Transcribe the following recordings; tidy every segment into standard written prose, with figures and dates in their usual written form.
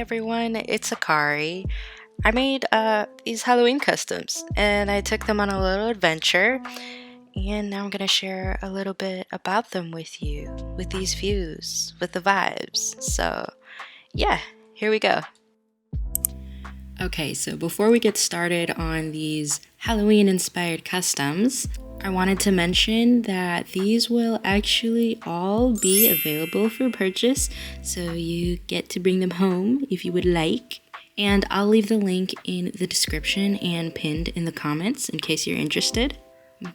everyone, it's Akari. I made these Halloween customs and I took them on a little adventure, and now I'm gonna share a little bit about them with you, with these views, with the vibes. So, yeah, here we go. Okay, so before we get started on these Halloween inspired customs, I wanted to mention that these will actually all be available for purchase, so you get to bring them home if you would like. And I'll leave the link in the description and pinned in the comments in case you're interested.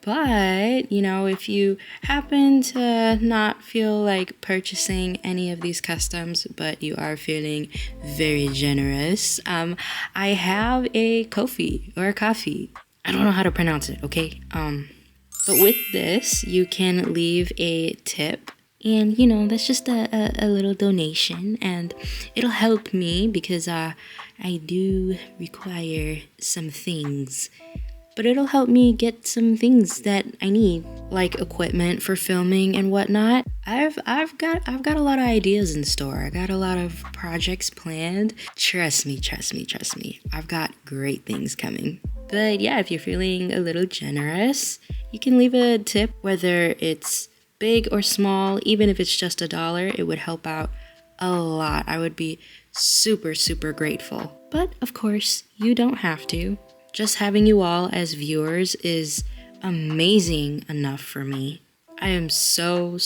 But, if you happen to not feel like purchasing any of these customs, but you are feeling very generous, I have a Ko-fi or a coffee. I don't know how to pronounce it, okay? But with this, you can leave a tip. And, that's just a little donation, and it'll help me because I do require some things. But it'll help me get some things that I need, like equipment for filming and whatnot. I've got a lot of ideas in store. I got a lot of projects planned. Trust me. I've got great things coming. But yeah, if you're feeling a little generous, you can leave a tip, whether it's big or small. Even if it's just $1, it would help out a lot. I would be super grateful. But of course, you don't have to. Just having you all as viewers is amazing enough for me. I am so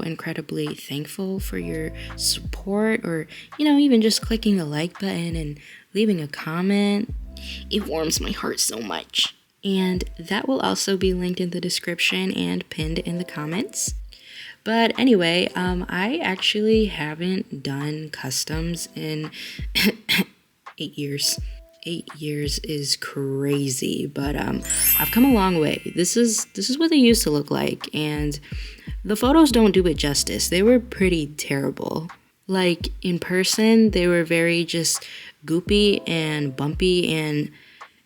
incredibly thankful for your support, or, even just clicking the like button and leaving a comment. It warms my heart so much. And that will also be linked in the description and pinned in the comments. But anyway, I actually haven't done customs in 8 years. 8 years is crazy, but I've come a long way. This is what they used to look like, and the photos don't do it justice. They were pretty terrible. Like, in person, they were very just goopy and bumpy, and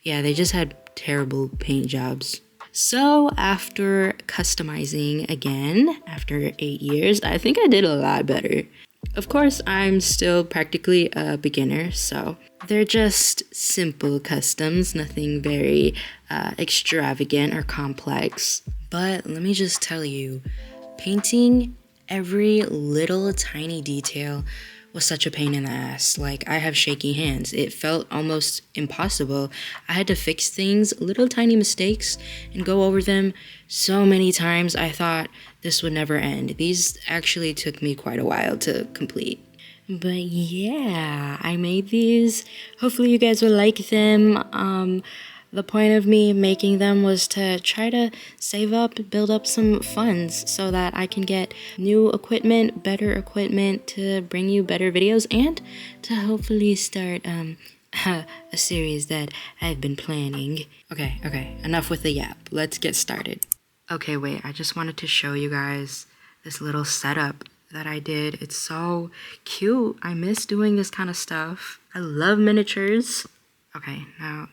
yeah, they just had terrible paint jobs. So after customizing again, after 8 years, I think I did a lot better. Of course, I'm still practically a beginner, so they're just simple customs, nothing very extravagant or complex. But let me just tell you, painting every little tiny detail was such a pain in the ass. Like, I have shaky hands. It felt almost impossible. I had to fix things, little tiny mistakes, and go over them so many times I thought this would never end. These actually took me quite a while to complete. But yeah, I made these. Hopefully you guys will like them. The point of me making them was to try to save up, build up some funds so that I can get new equipment, better equipment to bring you better videos, and to hopefully start a series that I've been planning. Okay, enough with the yap. Let's get started. Okay, wait, I just wanted to show you guys this little setup that I did. It's so cute. I miss doing this kind of stuff. I love miniatures. Okay,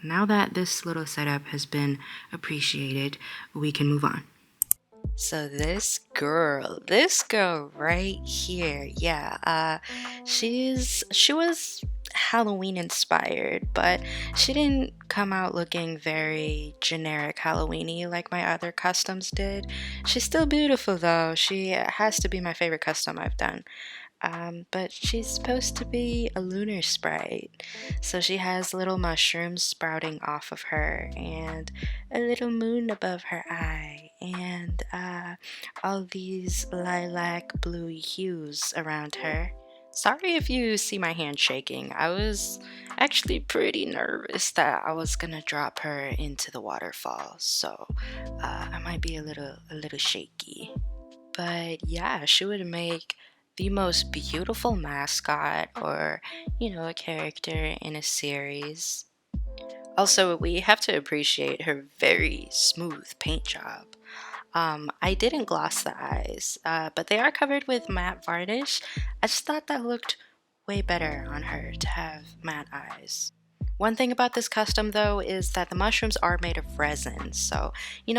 now that this little setup has been appreciated, we can move on. So this girl right here, yeah, she was Halloween inspired, but she didn't come out looking very generic Halloween-y like my other customs did. She's still beautiful though. She has to be my favorite custom I've done. But she's supposed to be a lunar sprite. So she has little mushrooms sprouting off of her, and a little moon above her eye, and all these lilac blue hues around her. Sorry if you see my hand shaking. I was actually pretty nervous that I was gonna drop her into the waterfall, so I might be a little shaky. But yeah, she would make the most beautiful mascot, or, a character in a series. Also, we have to appreciate her very smooth paint job. I didn't gloss the eyes, but they are covered with matte varnish. I just thought that looked way better on her to have matte eyes. One thing about this custom though is that the mushrooms are made of resin, so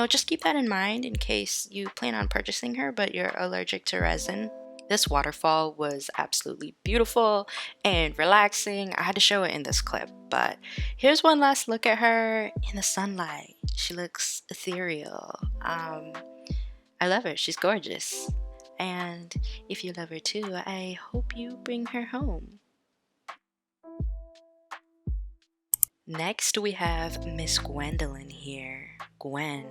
just keep that in mind in case you plan on purchasing her but you're allergic to resin. This waterfall was absolutely beautiful and relaxing. I had to show it in this clip, but here's one last look at her in the sunlight. She looks ethereal. I love her. She's gorgeous. And if you love her too, I hope you bring her home. Next, we have Miss Gwendolyn here. Gwenifer,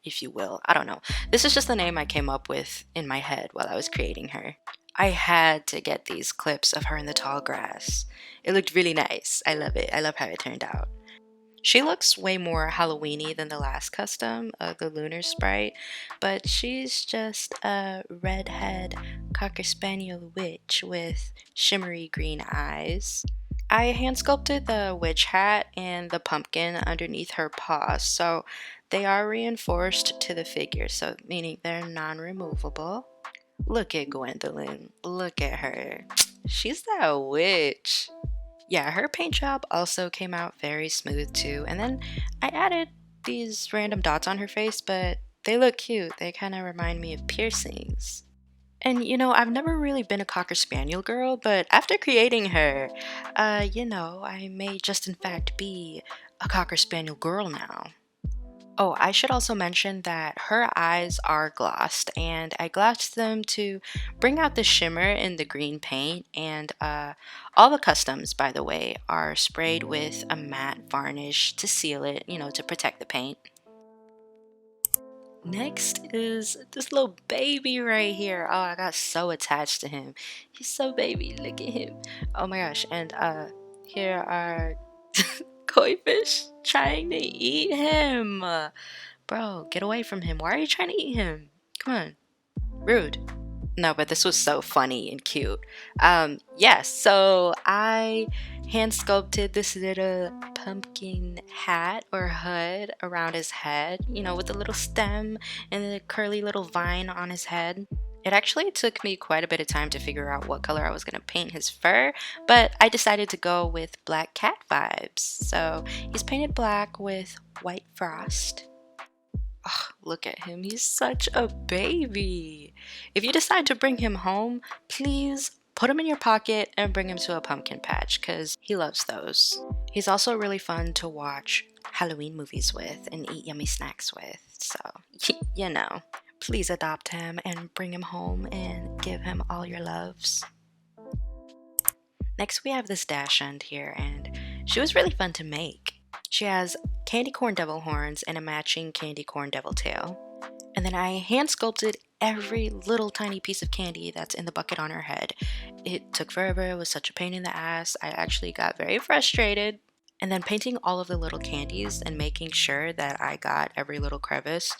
if you will. I don't know. This is just the name I came up with in my head while I was creating her. I had to get these clips of her in the tall grass. It looked really nice. I love it. I love how it turned out. She looks way more Halloweeny than the last custom, the lunar sprite, but she's just a redhead cocker spaniel witch with shimmery green eyes. I hand sculpted the witch hat and the pumpkin underneath her paws, so they are reinforced to the figure, so meaning they're non-removable. Look at Gwendolyn. Look at her. She's that witch. Yeah, her paint job also came out very smooth too. And then I added these random dots on her face, but they look cute. They kind of remind me of piercings. And I've never really been a Cocker Spaniel girl, but after creating her, I may just in fact be a Cocker Spaniel girl now. Oh, I should also mention that her eyes are glossed, and I glossed them to bring out the shimmer in the green paint. And all the customs, by the way, are sprayed with a matte varnish to seal it, to protect the paint. Next is this little baby right here. Oh, I got so attached to him. He's so baby. Look at him. Oh my gosh. And here are koi fish trying to eat him. Bro, get away from him. Why are you trying to eat him? Come on. Rude. No, but this was so funny and cute. Yes, so I hand sculpted this little pumpkin hat or hood around his head, with a little stem and a curly little vine on his head. It actually took me quite a bit of time to figure out what color I was going to paint his fur, but I decided to go with black cat vibes. So he's painted black with white frost. Oh, look at him. He's such a baby. If you decide to bring him home, please put him in your pocket and bring him to a pumpkin patch because he loves those. He's also really fun to watch Halloween movies with and eat yummy snacks with. So, please adopt him and bring him home and give him all your loves. Next, we have this dachshund here, and she was really fun to make. She has candy corn devil horns and a matching candy corn devil tail. And then I hand sculpted every little tiny piece of candy that's in the bucket on her head. It took forever, it was such a pain in the ass. I actually got very frustrated. And then painting all of the little candies and making sure that I got every little crevice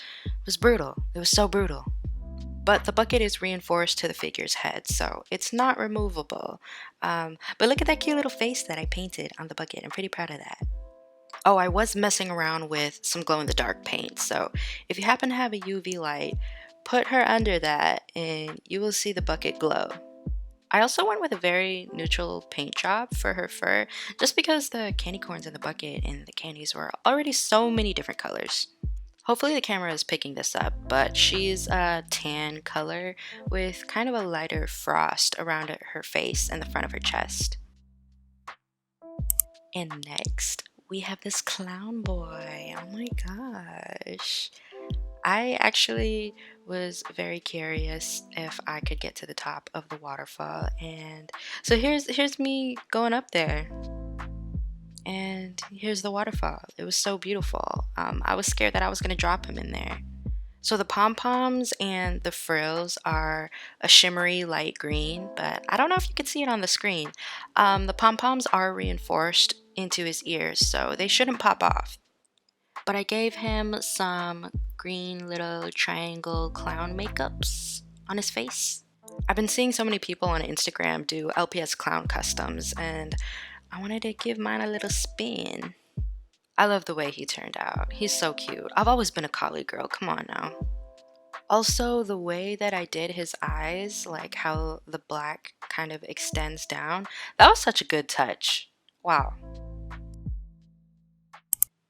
was brutal. It was so brutal. But the bucket is reinforced to the figure's head, so it's not removable. But look at that cute little face that I painted on the bucket. I'm pretty proud of that. Oh, I was messing around with some glow-in-the-dark paint, so if you happen to have a UV light, put her under that and you will see the bucket glow. I also went with a very neutral paint job for her fur, just because the candy corns in the bucket and the candies were already so many different colors. Hopefully the camera is picking this up, but she's a tan color with kind of a lighter frost around her face and the front of her chest. And next, we have this clown boy. Oh my gosh. I actually was very curious if I could get to the top of the waterfall. And so here's me going up there. And here's the waterfall. It was so beautiful. I was scared that I was going to drop him in there. So the pom-poms and the frills are a shimmery light green, but I don't know if you can see it on the screen. The pom-poms are reinforced into his ears, so they shouldn't pop off. But I gave him some green little triangle clown makeups on his face. I've been seeing so many people on Instagram do LPS clown customs, and I wanted to give mine a little spin. I love the way he turned out. He's so cute. I've always been a collie girl. Come on now. Also, the way that I did his eyes, like how the black kind of extends down, that was such a good touch. Wow.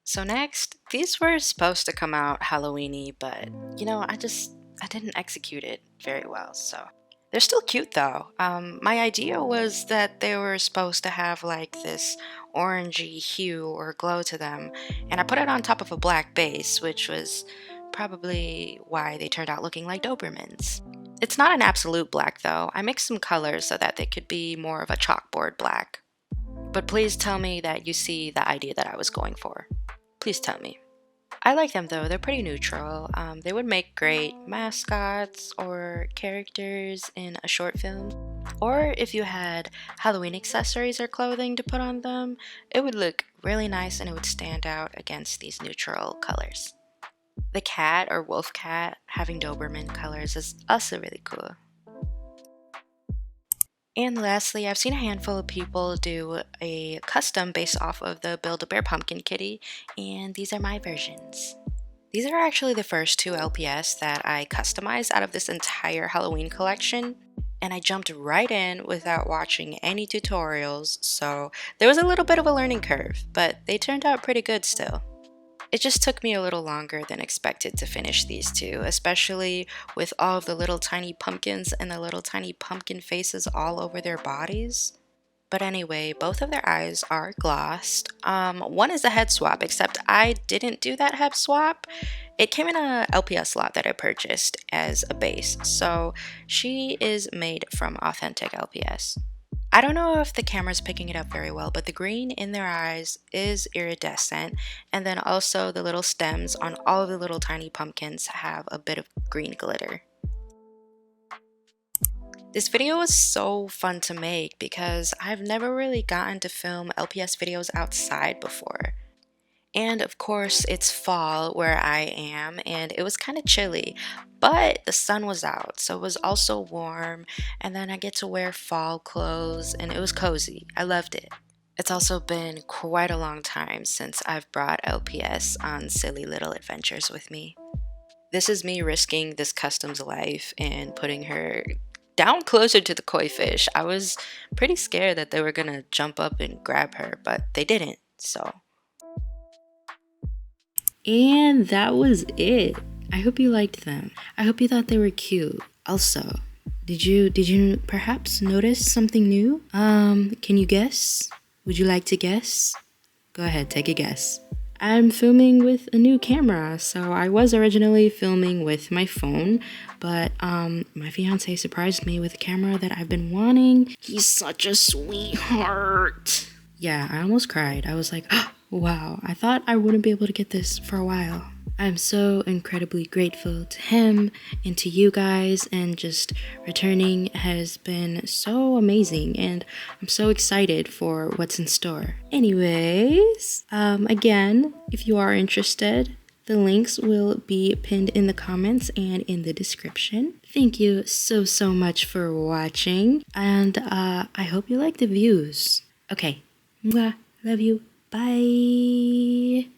So next, these were supposed to come out Halloweeny, but I didn't execute it. very well. So they're still cute though. My idea was that they were supposed to have like this orangey hue or glow to them, and I put it on top of a black base, which was probably why they turned out looking like Dobermans. It's not an absolute black though. I mixed some colors so that they could be more of a chalkboard black. But please tell me that you see the idea that I was going for. Please tell me. I like them though, they're pretty neutral. They would make great mascots or characters in a short film. Or if you had Halloween accessories or clothing to put on them, it would look really nice and it would stand out against these neutral colors. The cat or wolf cat having Doberman colors is also really cool. And lastly, I've seen a handful of people do a custom based off of the Build-A-Bear pumpkin kitty, and these are my versions. These are actually the first two LPS that I customized out of this entire Halloween collection, and I jumped right in without watching any tutorials, so there was a little bit of a learning curve, but they turned out pretty good still. It just took me a little longer than expected to finish these two, especially with all of the little tiny pumpkins and the little tiny pumpkin faces all over their bodies. But anyway, both of their eyes are glossed. One is a head swap, except I didn't do that head swap. It came in a LPS lot that I purchased as a base, so she is made from authentic LPS. I don't know if the camera's picking it up very well, but the green in their eyes is iridescent, and then also the little stems on all of the little tiny pumpkins have a bit of green glitter. This video was so fun to make because I've never really gotten to film LPS videos outside before. And of course, it's fall where I am, and it was kind of chilly, but the sun was out, so it was also warm, and then I get to wear fall clothes, and it was cozy. I loved it. It's also been quite a long time since I've brought LPS on silly little adventures with me. This is me risking this custom's life and putting her down closer to the koi fish. I was pretty scared that they were gonna jump up and grab her, but they didn't, so. And that was it. I hope you liked them. I hope you thought they were cute. Also, did you perhaps notice something new? Can you guess? Would you like to guess? Go ahead, take a guess. I'm filming with a new camera. So I was originally filming with my phone, but my fiance surprised me with a camera that I've been wanting. He's such a sweetheart. Yeah, I almost cried. I was like, oh, wow, I thought I wouldn't be able to get this for a while. I'm so incredibly grateful to him and to you guys, and just returning has been so amazing, and I'm so excited for what's in store. Anyways, again, if you are interested, the links will be pinned in the comments and in the description. Thank you so much for watching, and I hope you like the views. Okay, mwah, love you, bye.